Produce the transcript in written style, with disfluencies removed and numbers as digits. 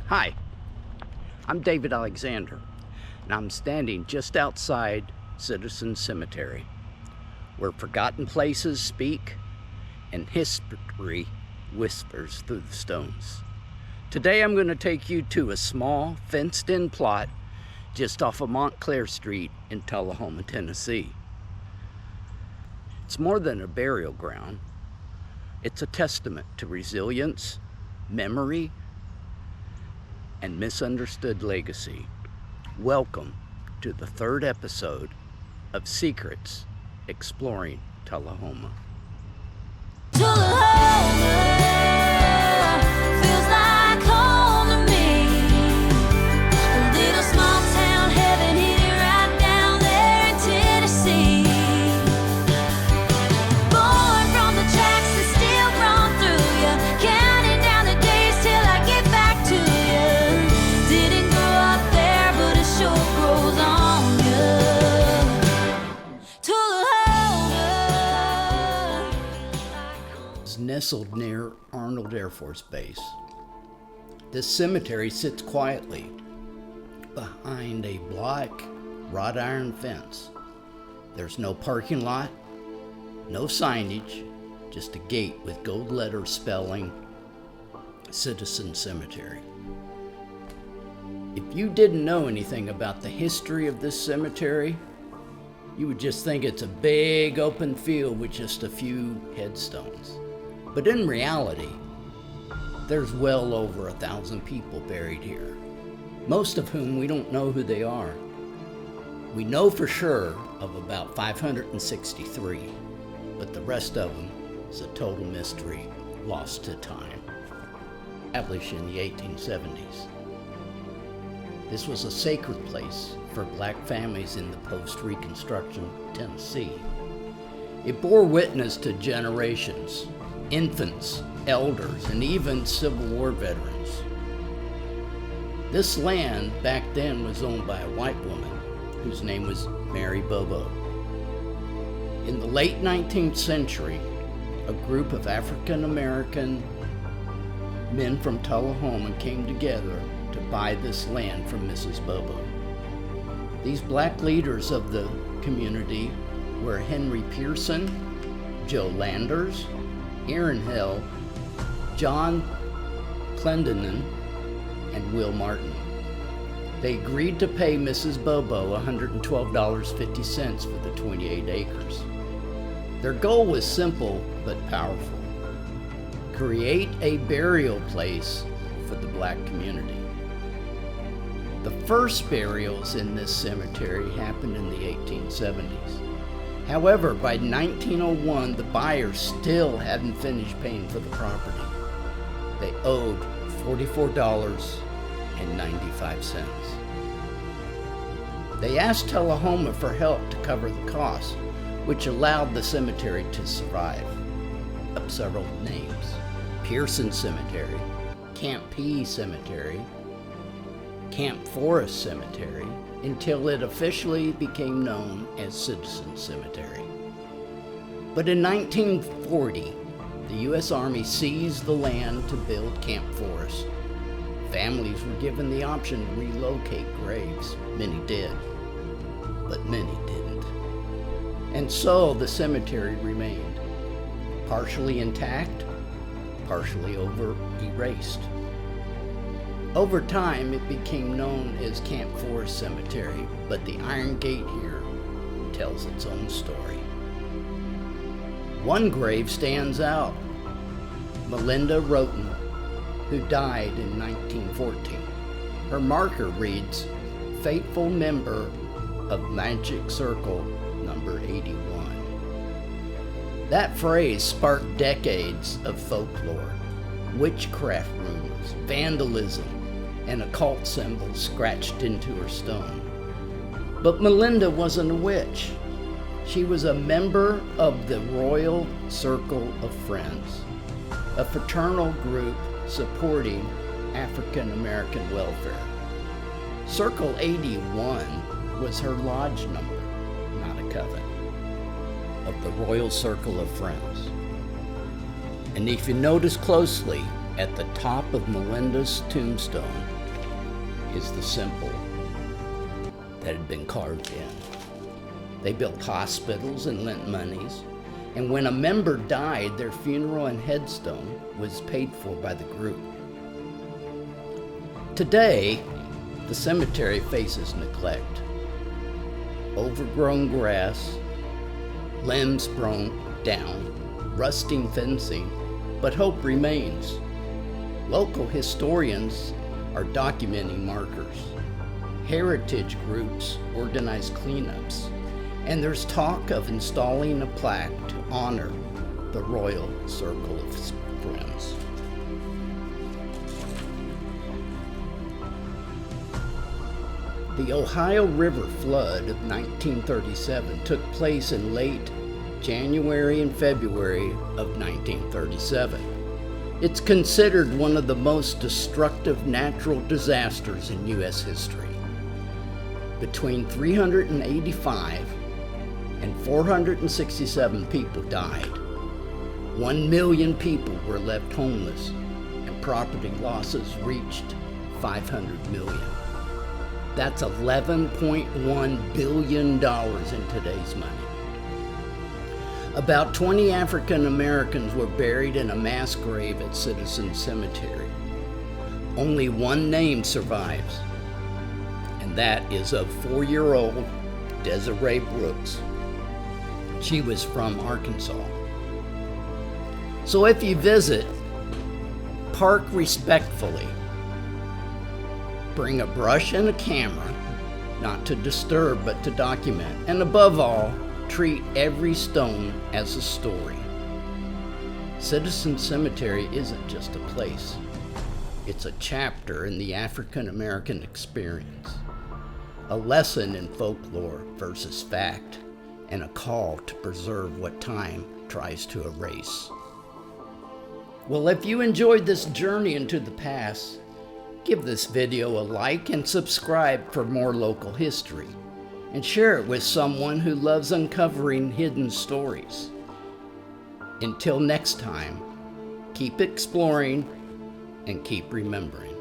Hi, I'm David Alexander, and I'm standing just outside Citizen Cemetery, where forgotten places speak and history whispers through the stones. Today I'm going to take you to a small fenced-in plot just off of Montclair Street in Tullahoma, Tennessee. It's more than a burial ground. It's a testament to resilience, memory, and misunderstood legacy. Welcome to the third episode of Secrets Exploring Tullahoma. Tullahoma feels like home to me. A little small town heaven hidden right down there in Tennessee. Born from the tracks that still run through you, counting down the days till I get back to you. Didn't grow up there, but it sure grows on you. Tullahoma. Nestled near Arnold Air Force Base. This cemetery sits quietly behind a black wrought iron fence. There's no parking lot, no signage, just a gate with gold letters spelling Citizen Cemetery. If you didn't know anything about the history of this cemetery, you would just think it's a big open field with just a few headstones. But in reality, there's well over 1,000 people buried here, most of whom we don't know who they are. We know for sure of about 563, but the rest of them is a total mystery, lost to time. Established in the 1870s. This was a sacred place for black families in the post-Reconstruction Tennessee. It bore witness to generations, infants, elders, and even Civil War veterans. This land back then was owned by a white woman whose name was Mary Bobo. In the late 19th century, a group of African American men from Tullahoma came together to buy this land from Mrs. Bobo. These black leaders of the community were Henry Pearson, Joe Landers, Aaron Hill, John Clendenin, and Will Martin. They agreed to pay Mrs. Bobo $112.50 for the 28 acres. Their goal was simple but powerful: create a burial place for the black community. The first burials in this cemetery happened in the 1870s. However, by 1901, the buyers still hadn't finished paying for the property. They owed $44.95. They asked Tullahoma for help to cover the costs, which allowed the cemetery to survive. Up several names: Pearson Cemetery, Camp P Cemetery, Camp Forest Cemetery, until it officially became known as Citizen Cemetery. But in 1940, the U.S. Army seized the land to build Camp Forest. Families were given the option to relocate graves. Many did, but many didn't. And so the cemetery remained, partially intact, partially erased. Over time, it became known as Camp Forest Cemetery, but the Iron Gate here tells its own story. One grave stands out: Melinda Roten, who died in 1914. Her marker reads, "Faithful member of Magic Circle number 81." That phrase sparked decades of folklore, witchcraft rumors, vandalism, and occult symbols scratched into her stone. But Melinda wasn't a witch. She was a member of the Royal Circle of Friends, a fraternal group supporting African American welfare. Circle 81 was her lodge number, not a coven, of the Royal Circle of Friends. And if you notice closely, at the top of Melinda's tombstone is the symbol that had been carved in. They built hospitals and lent monies, and when a member died, their funeral and headstone was paid for by the group. Today, the cemetery faces neglect. Overgrown grass, limbs broken down, rusting fencing, but hope remains. Local historians are documenting markers. Heritage groups organize cleanups, and there's talk of installing a plaque to honor the Royal Circle of Friends. The Ohio River flood of 1937 took place in late January and February of 1937. It's considered one of the most destructive natural disasters in U.S. history. Between 385 and 467 people died. 1 million people were left homeless, and property losses reached 500 million. That's $11.1 billion in today's money. About 20 African Americans were buried in a mass grave at Citizen Cemetery. Only one name survives, and that is of 4-year-old Desiree Brooks. She was from Arkansas. So if you visit, park respectfully. Bring a brush and a camera, not to disturb but to document, and above all, treat every stone as a story. Citizen Cemetery isn't just a place. It's a chapter in the African American experience, a lesson in folklore versus fact, and a call to preserve what time tries to erase. Well, if you enjoyed this journey into the past, give this video a like and subscribe for more local history, and share it with someone who loves uncovering hidden stories. Until next time, keep exploring and keep remembering.